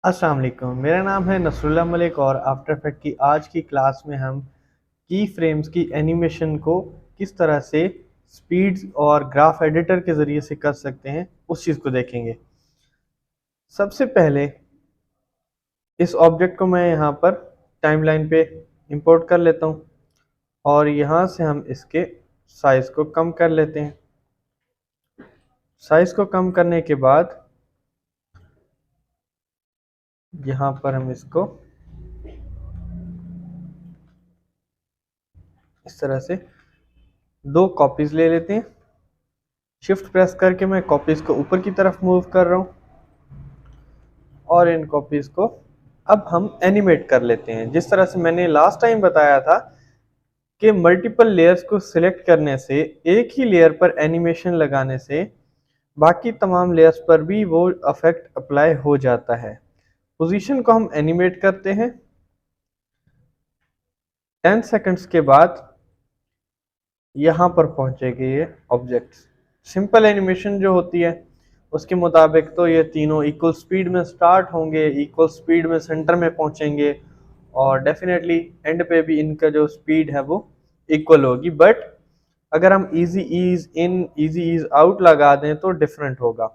अस्सलाम वालेकुम, मेरा नाम है नसरुल्लाह मलिक और आफ्टर इफेक्ट की आज की क्लास में हम की फ्रेम्स की एनिमेशन को किस तरह से स्पीड्स और ग्राफ एडिटर के ज़रिए से कर सकते हैं उस चीज़ को देखेंगे। सबसे पहले इस ऑब्जेक्ट को मैं यहाँ पर टाइमलाइन पे इंपोर्ट कर लेता हूँ और यहाँ से हम इसके साइज़ को कम कर लेते हैं। साइज़ को कम करने के बाद यहाँ पर हम इसको इस तरह से दो कॉपीज़ ले लेते हैं। शिफ्ट प्रेस करके मैं कॉपीज़ को ऊपर की तरफ मूव कर रहा हूँ और इन कॉपीज़ को अब हम एनिमेट कर लेते हैं। जिस तरह से मैंने लास्ट टाइम बताया था कि मल्टीपल लेयर्स को सिलेक्ट करने से, एक ही लेयर पर एनिमेशन लगाने से बाकी तमाम लेयर्स पर भी वो इफेक्ट अप्लाई हो जाता है। पोजीशन को हम एनिमेट करते हैं। 10 सेकंड्स के बाद यहाँ पर पहुँचेगी ये ऑब्जेक्ट्स। सिंपल एनिमेशन जो होती है उसके मुताबिक तो ये तीनों इक्वल स्पीड में स्टार्ट होंगे, इक्वल स्पीड में सेंटर में पहुँचेंगे और डेफिनेटली एंड पे भी इनका जो स्पीड है वो इक्वल होगी। बट अगर हम इजी ईज इन, इजी ईज आउट लगा दें तो डिफरेंट होगा।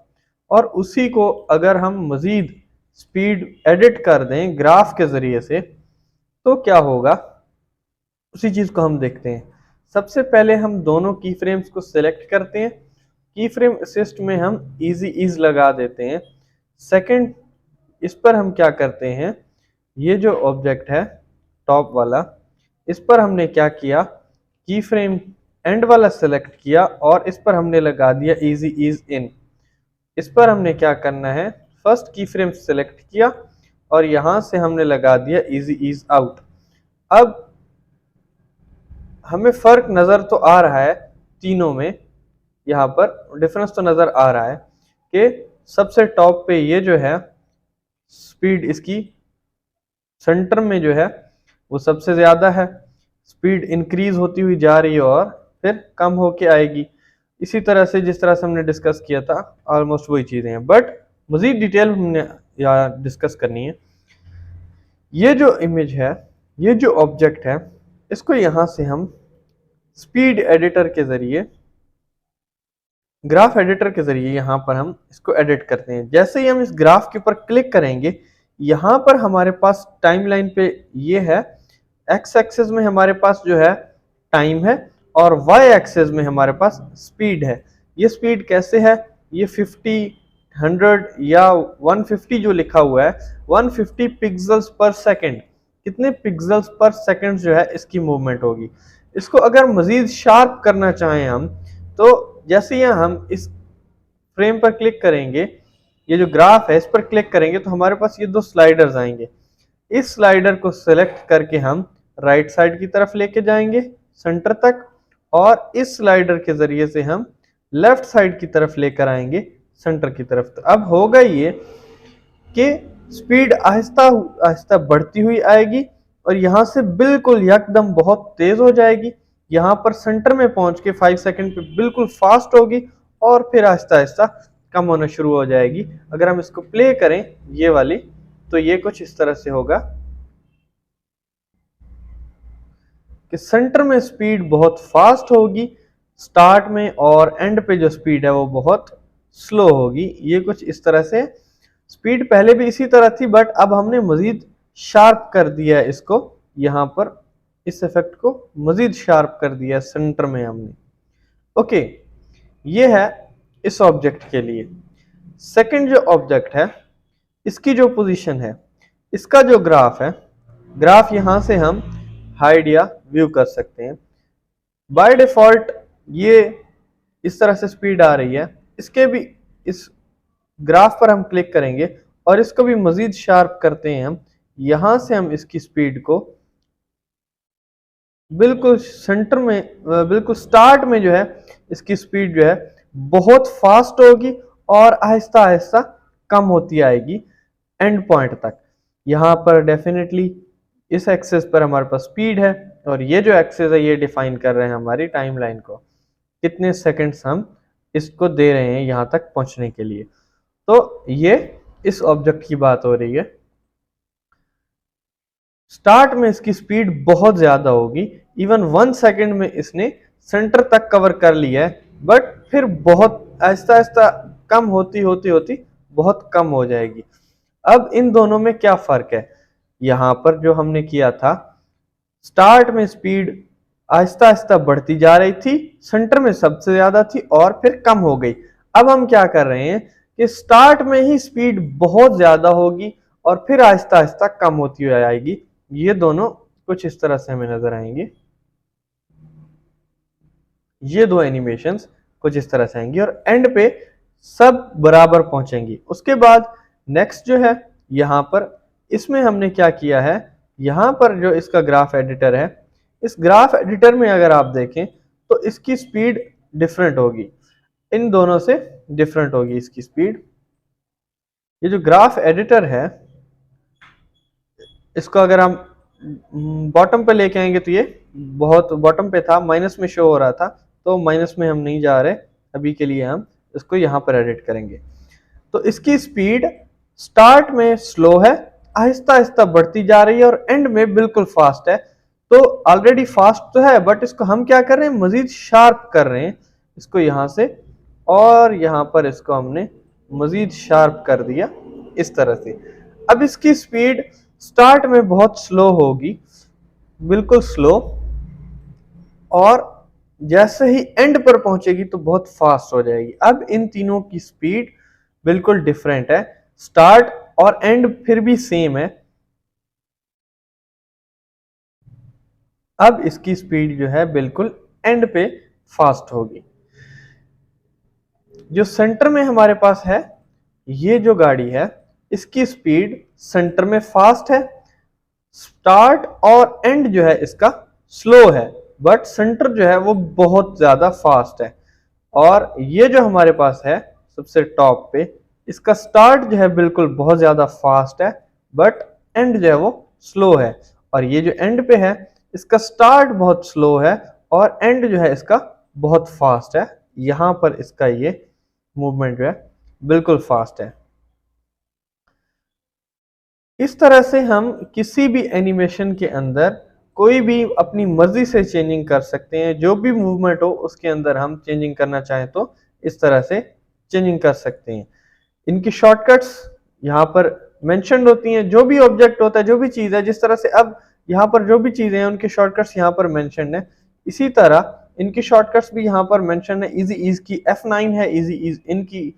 और उसी को अगर हम मज़ीद स्पीड एडिट कर दें ग्राफ के ज़रिए से तो क्या होगा, उसी चीज़ को हम देखते हैं। सबसे पहले हम दोनों की फ्रेम्स को सिलेक्ट करते हैं। की फ्रेम असिस्ट में हम इजी ईज लगा देते हैं। सेकंड, इस पर हम क्या करते हैं, ये जो ऑब्जेक्ट है टॉप वाला, इस पर हमने क्या किया, की फ्रेम एंड वाला सेलेक्ट किया और इस पर हमने लगा दिया इजी ईज इन। इस पर हमने क्या करना है, फर्स्ट की फ्रेम सेलेक्ट किया और यहां से हमने लगा दिया इजी ईज आउट। अब हमें फर्क नजर तो आ रहा है तीनों में, यहाँ पर डिफरेंस तो नजर आ रहा है कि सबसे टॉप पे ये जो है स्पीड इसकी सेंटर में जो है वो सबसे ज्यादा है, स्पीड इंक्रीज होती हुई जा रही है और फिर कम होके आएगी। इसी तरह से जिस तरह से हमने डिस्कस किया था ऑलमोस्ट वही चीजें हैं, बट मजीद डिटेल हमने यहाँ डिस्कस करनी है। ये जो इमेज है, ये जो ऑब्जेक्ट है, इसको यहाँ से हम स्पीड एडिटर के जरिए, ग्राफ एडिटर के जरिए यहाँ पर हम इसको एडिट करते हैं। जैसे ही हम इस ग्राफ के ऊपर क्लिक करेंगे, यहाँ पर हमारे पास टाइमलाइन पे ये है, एक्स एक्सिस में हमारे पास जो है टाइम है और वाई एक्सिस में हमारे पास स्पीड है। ये स्पीड कैसे है, ये 50, 100 या 150 जो लिखा हुआ है, 150 पिक्सल्स पर सेकेंड, कितने पिक्सल्स पर सेकेंड जो है इसकी मूवमेंट होगी। इसको अगर मजीद शार्प करना चाहें हम, तो जैसे ही हम इस फ्रेम पर क्लिक करेंगे, ये जो ग्राफ है इस पर क्लिक करेंगे तो हमारे पास ये दो स्लाइडर्स आएंगे। इस स्लाइडर को सिलेक्ट करके हम राइट साइड की तरफ लेके जाएंगे सेंटर तक और इस स्लाइडर के जरिए से हम लेफ्ट साइड की तरफ लेकर आएंगे सेंटर की तरफ। तो अब होगा ये कि स्पीड आहिस्ता आहिस्ता बढ़ती हुई आएगी और यहाँ से बिल्कुल यकदम बहुत तेज हो जाएगी। यहाँ पर सेंटर में पहुंच के 5 सेकंड पे बिल्कुल फास्ट होगी और फिर आहिस्ता आहिस्ता कम होना शुरू हो जाएगी। अगर हम इसको प्ले करें ये वाली, तो ये कुछ इस तरह से होगा कि सेंटर में स्पीड बहुत फास्ट होगी स्टार्ट में और एंड पे जो स्पीड है वो बहुत स्लो होगी। ये कुछ इस तरह से, स्पीड पहले भी इसी तरह थी बट अब हमने मजीद शार्प कर दिया है इसको, यहाँ पर इस इफेक्ट को मजीद शार्प कर दिया सेंटर में हमने। ओके, ये है इस ऑब्जेक्ट के लिए। सेकंड जो ऑब्जेक्ट है, इसकी जो पोजीशन है, इसका जो ग्राफ है, ग्राफ यहां से हम हाइड या व्यू कर सकते हैं। बाय डिफॉल्ट ये इस तरह से स्पीड आ रही है। इसके भी इस ग्राफ पर हम क्लिक करेंगे और इसको भी मजीद शार्प करते हैं हम। यहां से हम इसकी स्पीड को बिल्कुल सेंटर में, बिल्कुल स्टार्ट में जो है इसकी स्पीड जो है बहुत फास्ट होगी और आहिस्ता आहिस्ता कम होती आएगी एंड पॉइंट तक। यहाँ पर डेफिनेटली इस एक्सेस पर हमारे पास स्पीड है और ये जो एक्सेस है ये डिफाइन कर रहे हैं हमारी टाइमलाइन को, कितने सेकंड्स हम इसको दे रहे हैं यहाँ तक पहुँचने के लिए। तो ये इस ऑब्जेक्ट की बात हो रही है। स्टार्ट में इसकी स्पीड बहुत ज्यादा होगी, इवन 1 सेकेंड में इसने सेंटर तक कवर कर लिया है, बट फिर बहुत आहिस्ता आहिस्ता कम होती होती होती बहुत कम हो जाएगी। अब इन दोनों में क्या फर्क है? यहां पर जो हमने किया था, स्टार्ट में स्पीड आहिस्ता आहिस्ता बढ़ती जा रही थी, सेंटर में सबसे ज्यादा थी और फिर कम हो गई। अब हम क्या कर रहे हैं कि स्टार्ट में ही स्पीड बहुत ज्यादा होगी और फिर आहिस्ता आहिस्ता कम होती हुई आएगी। ये दोनों कुछ इस तरह से हमें नजर आएंगे, ये दो एनिमेशंस कुछ इस तरह से आएंगी और एंड पे सब बराबर पहुंचेंगी। उसके बाद नेक्स्ट जो है, यहां पर इसमें हमने क्या किया है, यहां पर जो इसका ग्राफ एडिटर है, इस ग्राफ एडिटर में अगर आप देखें तो इसकी स्पीड डिफरेंट होगी, इन दोनों से डिफरेंट होगी इसकी स्पीड। ये जो ग्राफ एडिटर है, इसको अगर हम बॉटम पे लेके आएंगे तो ये बहुत बॉटम पे था, माइनस में शो हो रहा था, तो माइनस में हम नहीं जा रहे अभी के लिए, हम इसको यहां पर एडिट करेंगे। तो इसकी स्पीड स्टार्ट में स्लो है, आहिस्ता आहिस्ता बढ़ती जा रही है और एंड में बिल्कुल फास्ट है। तो ऑलरेडी फास्ट तो है, बट इसको हम क्या कर रहे हैं, मजीद शार्प कर रहे हैं इसको यहां से, और यहां पर इसको हमने मजीद शार्प कर दिया इस तरह से। अब इसकी स्पीड स्टार्ट में बहुत स्लो होगी, बिल्कुल स्लो, और जैसे ही एंड पर पहुंचेगी तो बहुत फास्ट हो जाएगी। अब इन तीनों की स्पीड बिल्कुल डिफरेंट है, स्टार्ट और एंड फिर भी सेम है। अब इसकी स्पीड जो है बिल्कुल एंड पे फास्ट होगी। जो सेंटर में हमारे पास है, ये जो गाड़ी है, इसकी स्पीड सेंटर में फास्ट है, स्टार्ट और एंड जो है इसका स्लो है, बट सेंटर जो है वो बहुत ज्यादा फास्ट है। और ये जो हमारे पास है सबसे टॉप पे, इसका स्टार्ट जो है बिल्कुल बहुत ज्यादा फास्ट है, बट एंड जो है वो स्लो है। और ये जो एंड पे है, इसका स्टार्ट बहुत स्लो है और एंड जो है इसका बहुत फास्ट है। यहां पर इसका ये मूवमेंट जो है बिल्कुल फास्ट है। इस तरह से हम किसी भी एनिमेशन के अंदर कोई भी अपनी मर्जी से चेंजिंग कर सकते हैं, जो भी मूवमेंट हो उसके अंदर हम चेंजिंग करना चाहें तो इस तरह से चेंजिंग कर सकते हैं। इनकी शॉर्टकट्स यहाँ पर मेंशन्ड होती हैं, जो भी ऑब्जेक्ट होता है, जो भी चीज़ है, जिस तरह से अब यहाँ पर जो भी चीज़ें हैं उनकी शॉर्टकट्स यहाँ पर मेंशन्ड है, इसी तरह इनकी शॉर्टकट्स भी यहाँ पर मेंशन्ड है। इजी ईज की F9 है, इजी ईज इनकी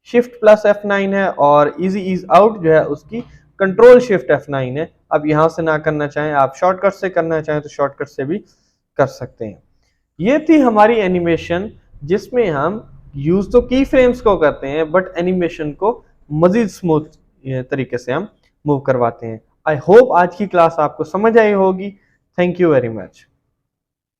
शिफ्ट प्लस F9 है, और इजी ईज आउट जो है उसकी कंट्रोल शिफ्ट F9 है। अब यहां से ना करना चाहें, आप शॉर्टकट से करना चाहें तो शॉर्टकट से भी कर सकते हैं। ये थी हमारी एनिमेशन, जिसमें हम यूज तो की फ्रेम्स को करते हैं, बट एनिमेशन को मजीद स्मूथ तरीके से हम मूव करवाते हैं। आई होप आज की क्लास आपको समझ आई होगी। Thank you very much.